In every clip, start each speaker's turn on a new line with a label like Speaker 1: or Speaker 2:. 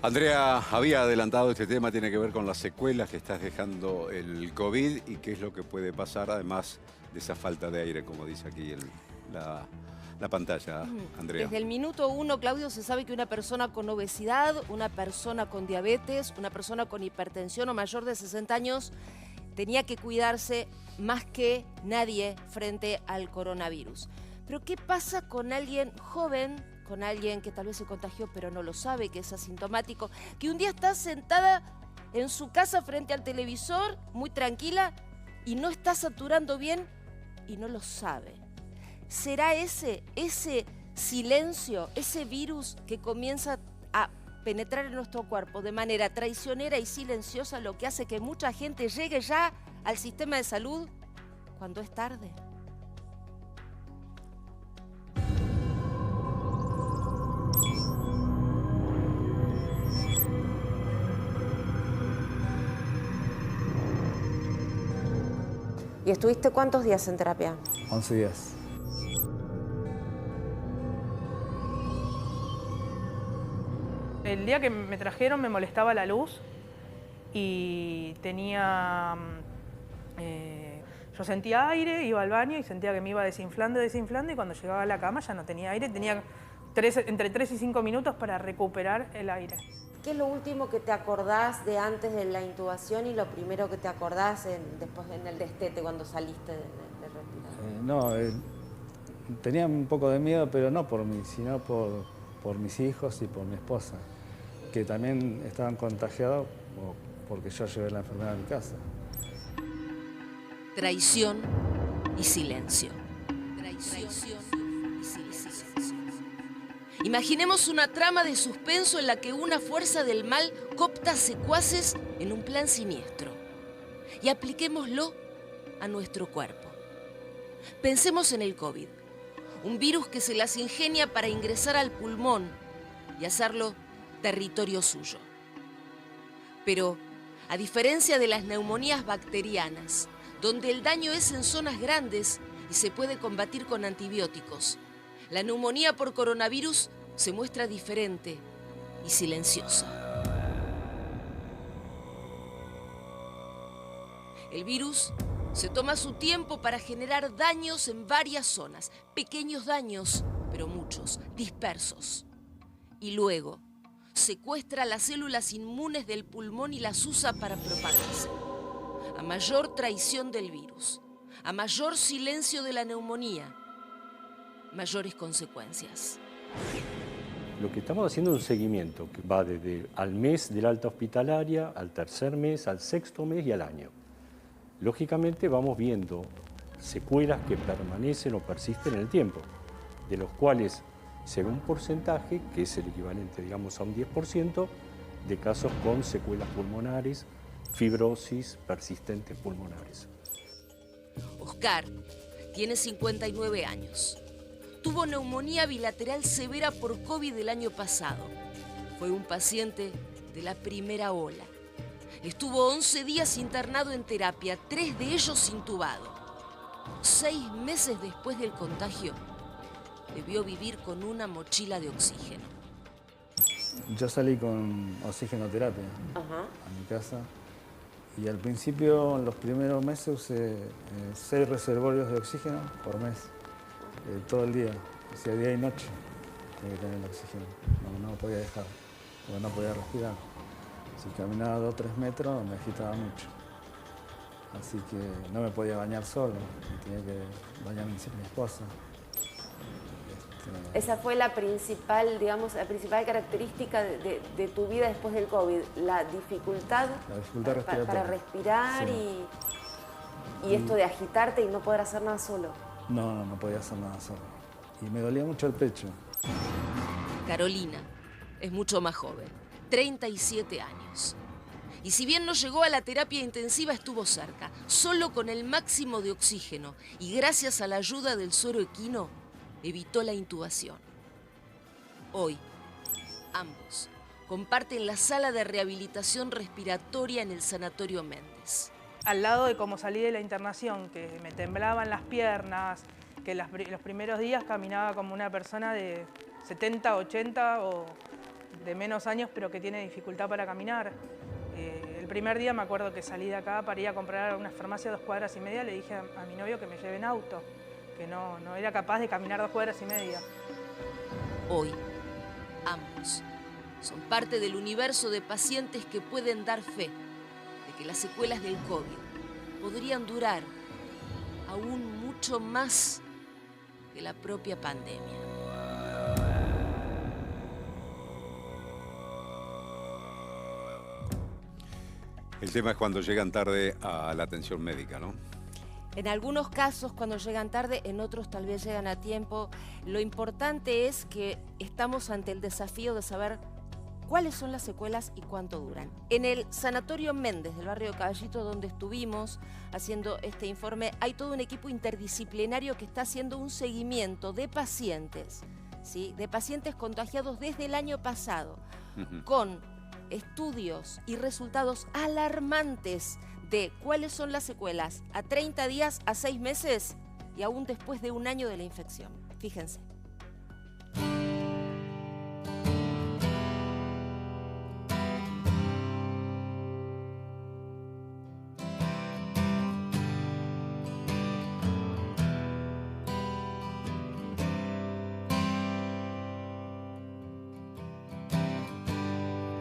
Speaker 1: Andrea había adelantado este tema, tiene que ver con las secuelas que estás dejando el COVID y qué es lo que puede pasar, además de esa falta de aire, como dice aquí la pantalla, Andrea.
Speaker 2: Desde el minuto 1, Claudio, se sabe que una persona con obesidad, una persona con diabetes, una persona con hipertensión o mayor de 60 años tenía que cuidarse más que nadie frente al coronavirus. Pero ¿qué pasa con alguien joven, con alguien que tal vez se contagió pero no lo sabe, que es asintomático, que un día está sentada en su casa frente al televisor, muy tranquila, y no está saturando bien y no lo sabe? ¿Será ese silencio, ese virus que comienza a penetrar en nuestro cuerpo de manera traicionera y silenciosa lo que hace que mucha gente llegue ya al sistema de salud cuando es tarde? ¿Y estuviste cuántos días en terapia?
Speaker 3: 11 días.
Speaker 4: El día que me trajeron me molestaba la luz y tenía... yo sentía aire, iba al baño y sentía que me iba desinflando y cuando llegaba a la cama ya no tenía aire, tenía entre 3 y 5 minutos para recuperar el aire.
Speaker 2: ¿Qué es lo último que te acordás de antes de la intubación y lo primero que te acordás después en el destete cuando saliste de respirar?
Speaker 3: Tenía un poco de miedo, pero no por mí, sino por mis hijos y por mi esposa, que también estaban contagiados porque yo llevé la enfermedad a mi casa.
Speaker 2: Traición y silencio. Traición y silencio. Imaginemos una trama de suspenso en la que una fuerza del mal coopta secuaces en un plan siniestro. Y apliquémoslo a nuestro cuerpo. Pensemos en el COVID, un virus que se las ingenia para ingresar al pulmón y hacerlo territorio suyo. Pero, a diferencia de las neumonías bacterianas, donde el daño es en zonas grandes y se puede combatir con antibióticos, la neumonía por coronavirus se muestra diferente y silenciosa. El virus se toma su tiempo para generar daños en varias zonas, pequeños daños, pero muchos, dispersos. Y luego secuestra las células inmunes del pulmón y las usa para propagarse. A mayor traición del virus, a mayor silencio de la neumonía, mayores consecuencias.
Speaker 5: Lo que estamos haciendo es un seguimiento que va desde al mes de la alta hospitalaria, al tercer mes, al sexto mes y al año. Lógicamente vamos viendo secuelas que permanecen o persisten en el tiempo, de los cuales se ve un porcentaje, que es el equivalente, digamos, a un 10%, de casos con secuelas pulmonares, fibrosis persistentes pulmonares.
Speaker 2: Oscar tiene 59 años. Tuvo neumonía bilateral severa por COVID el año pasado. Fue un paciente de la primera ola. Estuvo 11 días internado en terapia, 3 de ellos intubado. 6 meses después del contagio, debió vivir con una mochila de oxígeno.
Speaker 3: Yo salí con oxigenoterapia a mi casa y al principio, en los primeros meses, usé 6 reservorios de oxígeno por mes, todo el día, o sea, día y noche tenía que tener el oxígeno, no lo podía dejar, porque no podía respirar. Si caminaba 2 o 3 metros me agitaba mucho, así que no me podía bañar solo, tenía que bañar mi esposa.
Speaker 2: Esa fue la principal, digamos, la principal característica de tu vida después del COVID, la dificultad
Speaker 3: respiratoria.
Speaker 2: Para respirar,
Speaker 3: sí.
Speaker 2: y esto de agitarte y no poder hacer nada solo.
Speaker 3: No podía hacer nada solo. Y me dolía mucho el pecho.
Speaker 2: Carolina es mucho más joven, 37 años. Y si bien no llegó a la terapia intensiva, estuvo cerca, solo con el máximo de oxígeno y gracias a la ayuda del suero equino, evitó la intubación. Hoy, ambos comparten la sala de rehabilitación respiratoria en el Sanatorio Méndez.
Speaker 4: Al lado de cómo salí de la internación, que me temblaban las piernas, que los primeros días caminaba como una persona de 70, 80 o de menos años, pero que tiene dificultad para caminar. El primer día me acuerdo que salí de acá para ir a comprar a una farmacia 2 cuadras y media, le dije a mi novio que me lleve en auto, que no era capaz de caminar 2 cuadras y media.
Speaker 2: Hoy, ambos son parte del universo de pacientes que pueden dar fe de que las secuelas del COVID podrían durar aún mucho más que la propia pandemia.
Speaker 1: El tema es cuando llegan tarde a la atención médica, ¿no?
Speaker 2: En algunos casos cuando llegan tarde, en otros tal vez llegan a tiempo. Lo importante es que estamos ante el desafío de saber cuáles son las secuelas y cuánto duran. En el Sanatorio Méndez del barrio Caballito, donde estuvimos haciendo este informe, hay todo un equipo interdisciplinario que está haciendo un seguimiento de pacientes, ¿sí? De pacientes contagiados desde el año pasado, con estudios y resultados alarmantes de cuáles son las secuelas a 30 días, a 6 meses y aún después de un año de la infección. Fíjense.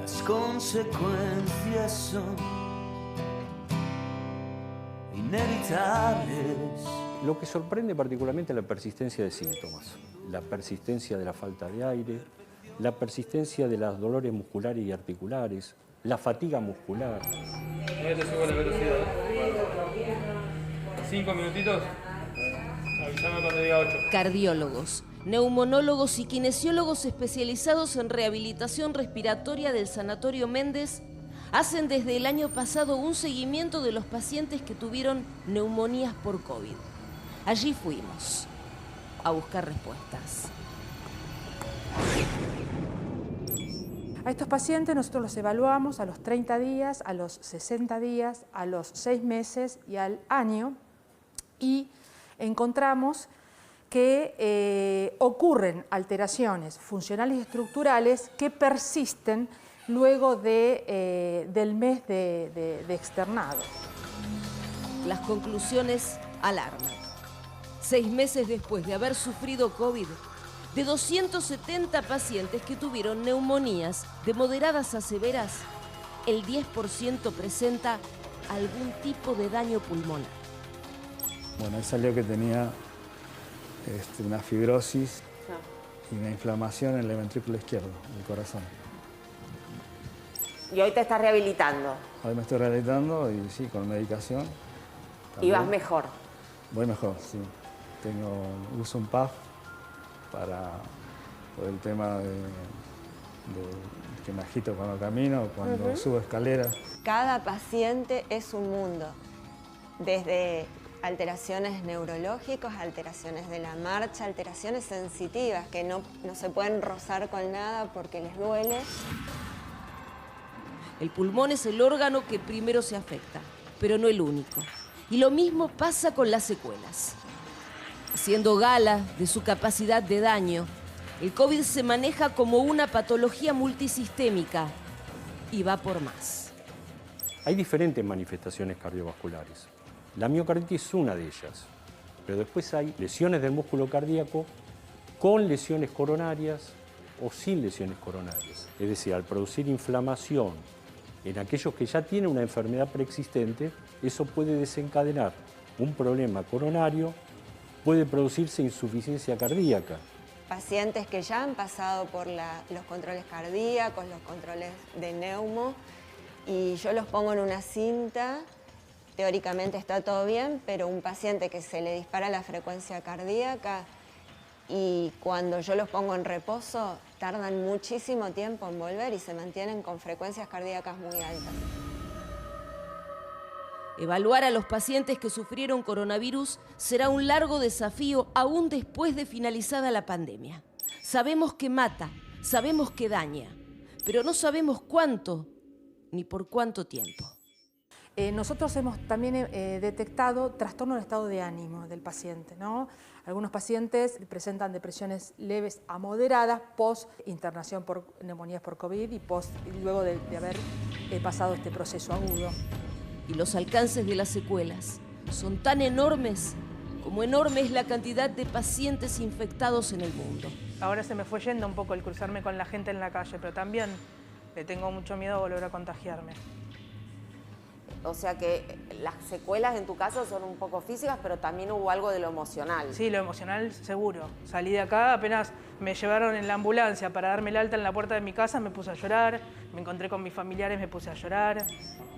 Speaker 6: Las consecuencias son inevitables.
Speaker 5: Lo que sorprende particularmente es la persistencia de síntomas, la persistencia de la falta de aire, la persistencia de los dolores musculares y articulares, la fatiga muscular.
Speaker 7: No te subo la velocidad. 5 minutitos. Avísame cuando diga 8.
Speaker 2: Cardiólogos, neumonólogos y kinesiólogos especializados en rehabilitación respiratoria del Sanatorio Méndez hacen desde el año pasado un seguimiento de los pacientes que tuvieron neumonías por COVID. Allí fuimos a buscar respuestas.
Speaker 8: A estos pacientes nosotros los evaluamos a los 30 días, a los 60 días, a los 6 meses y al año, y encontramos que ocurren alteraciones funcionales y estructurales que persisten luego del mes de externado.
Speaker 2: Las conclusiones alarman. 6 meses después de haber sufrido COVID, de 270 pacientes que tuvieron neumonías de moderadas a severas, el 10% presenta algún tipo de daño pulmonar.
Speaker 3: Bueno, ahí salió que tenía una fibrosis y una inflamación en el ventrículo izquierdo, del corazón.
Speaker 9: Y hoy te estás rehabilitando.
Speaker 3: Hoy me estoy rehabilitando y sí, con medicación.
Speaker 9: Y
Speaker 3: también.
Speaker 9: vas mejor.
Speaker 3: Voy mejor, sí. Uso un PAF por el tema de que me agito cuando camino, cuando subo escaleras.
Speaker 10: Cada paciente es un mundo, desde alteraciones neurológicas, alteraciones de la marcha, alteraciones sensitivas que no se pueden rozar con nada porque les duele.
Speaker 2: El pulmón es el órgano que primero se afecta, pero no el único. Y lo mismo pasa con las secuelas. Haciendo gala de su capacidad de daño, el COVID se maneja como una patología multisistémica y va por más.
Speaker 5: Hay diferentes manifestaciones cardiovasculares. La miocarditis es una de ellas, pero después hay lesiones del músculo cardíaco con lesiones coronarias o sin lesiones coronarias. Es decir, al producir inflamación en aquellos que ya tienen una enfermedad preexistente, eso puede desencadenar un problema coronario, puede producirse insuficiencia cardíaca.
Speaker 10: Pacientes que ya han pasado por los controles cardíacos, los controles de neumo, y yo los pongo en una cinta, teóricamente está todo bien, pero un paciente que se le dispara la frecuencia cardíaca y cuando yo los pongo en reposo, tardan muchísimo tiempo en volver y se mantienen con frecuencias cardíacas muy altas.
Speaker 2: Evaluar a los pacientes que sufrieron coronavirus será un largo desafío aún después de finalizada la pandemia. Sabemos que mata, sabemos que daña, pero no sabemos cuánto ni por cuánto tiempo.
Speaker 8: Nosotros hemos también detectado trastorno del estado de ánimo del paciente, ¿no? Algunos pacientes presentan depresiones leves a moderadas post-internación por neumonías por COVID y luego de haber pasado este proceso agudo.
Speaker 2: Y los alcances de las secuelas son tan enormes como enorme es la cantidad de pacientes infectados en el mundo.
Speaker 4: Ahora se me fue yendo un poco el cruzarme con la gente en la calle, pero también le tengo mucho miedo a volver a contagiarme.
Speaker 9: O sea que las secuelas en tu caso son un poco físicas, pero también hubo algo de lo emocional.
Speaker 4: Sí, lo emocional seguro. Salí de acá, apenas me llevaron en la ambulancia para darme el alta en la puerta de mi casa, me puse a llorar, me encontré con mis familiares, me puse a llorar.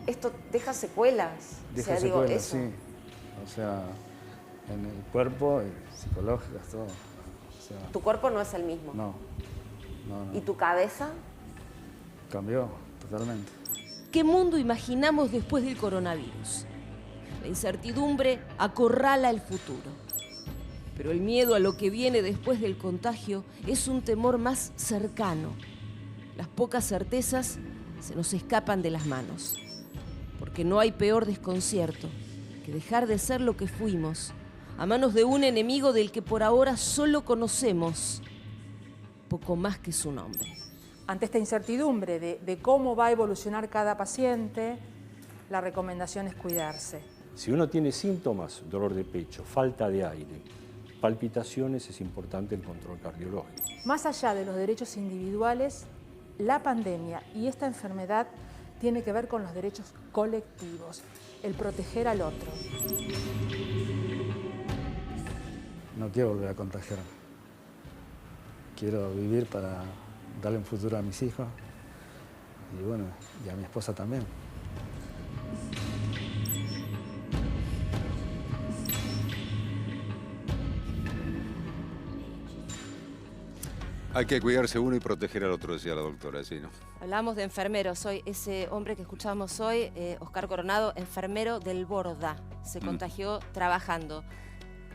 Speaker 9: ¿Esto deja secuelas?
Speaker 3: Deja secuelas, sí. O sea, en el cuerpo, psicológicas, todo. O sea,
Speaker 9: ¿Tu cuerpo no es el mismo?
Speaker 3: No.
Speaker 9: ¿Y tu cabeza?
Speaker 3: Cambió totalmente.
Speaker 2: ¿Qué mundo imaginamos después del coronavirus? La incertidumbre acorrala el futuro. Pero el miedo a lo que viene después del contagio es un temor más cercano. Las pocas certezas se nos escapan de las manos. Porque no hay peor desconcierto que dejar de ser lo que fuimos a manos de un enemigo del que por ahora solo conocemos poco más que su nombre.
Speaker 8: Ante esta incertidumbre de cómo va a evolucionar cada paciente, la recomendación es cuidarse.
Speaker 5: Si uno tiene síntomas, dolor de pecho, falta de aire, palpitaciones, es importante el control cardiológico.
Speaker 8: Más allá de los derechos individuales, la pandemia y esta enfermedad tiene que ver con los derechos colectivos, el proteger al otro.
Speaker 3: No quiero volver a contagiarme. Quiero vivir para darle un futuro a mis hijos y bueno, y a mi esposa también.
Speaker 1: Hay que cuidarse uno y proteger al otro, decía la doctora, ¿sí, no?
Speaker 2: Hablamos de enfermeros hoy. Ese hombre que escuchamos hoy, Oscar Coronado, enfermero del Borda, se contagió trabajando.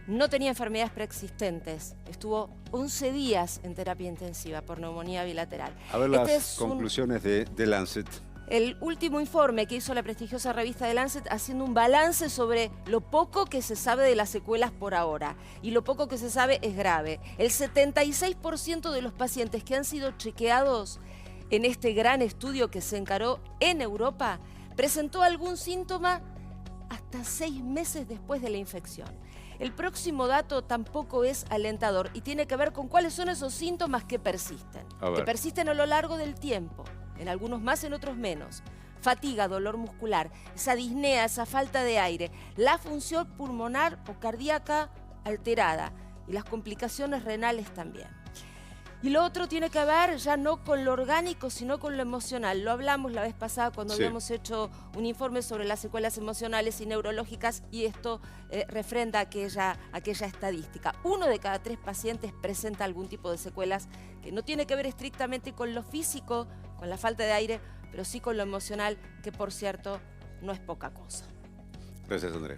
Speaker 2: No tenía enfermedades preexistentes. Estuvo 11 días en terapia intensiva por neumonía bilateral.
Speaker 1: A ver las conclusiones de Lancet.
Speaker 2: El último informe que hizo la prestigiosa revista The Lancet haciendo un balance sobre lo poco que se sabe de las secuelas por ahora. Y lo poco que se sabe es grave. El 76% de los pacientes que han sido chequeados en este gran estudio que se encaró en Europa presentó algún síntoma hasta 6 meses después de la infección. El próximo dato tampoco es alentador y tiene que ver con cuáles son esos síntomas que persisten. Que persisten a lo largo del tiempo, en algunos más, en otros menos. Fatiga, dolor muscular, esa disnea, esa falta de aire, la función pulmonar o cardíaca alterada y las complicaciones renales también. Y lo otro tiene que ver ya no con lo orgánico, sino con lo emocional. Lo hablamos la vez pasada cuando habíamos hecho un informe sobre las secuelas emocionales y neurológicas y esto refrenda aquella estadística. 1 de cada 3 pacientes presenta algún tipo de secuelas que no tiene que ver estrictamente con lo físico, con la falta de aire, pero sí con lo emocional, que por cierto no es poca cosa.
Speaker 1: Gracias, Andrea.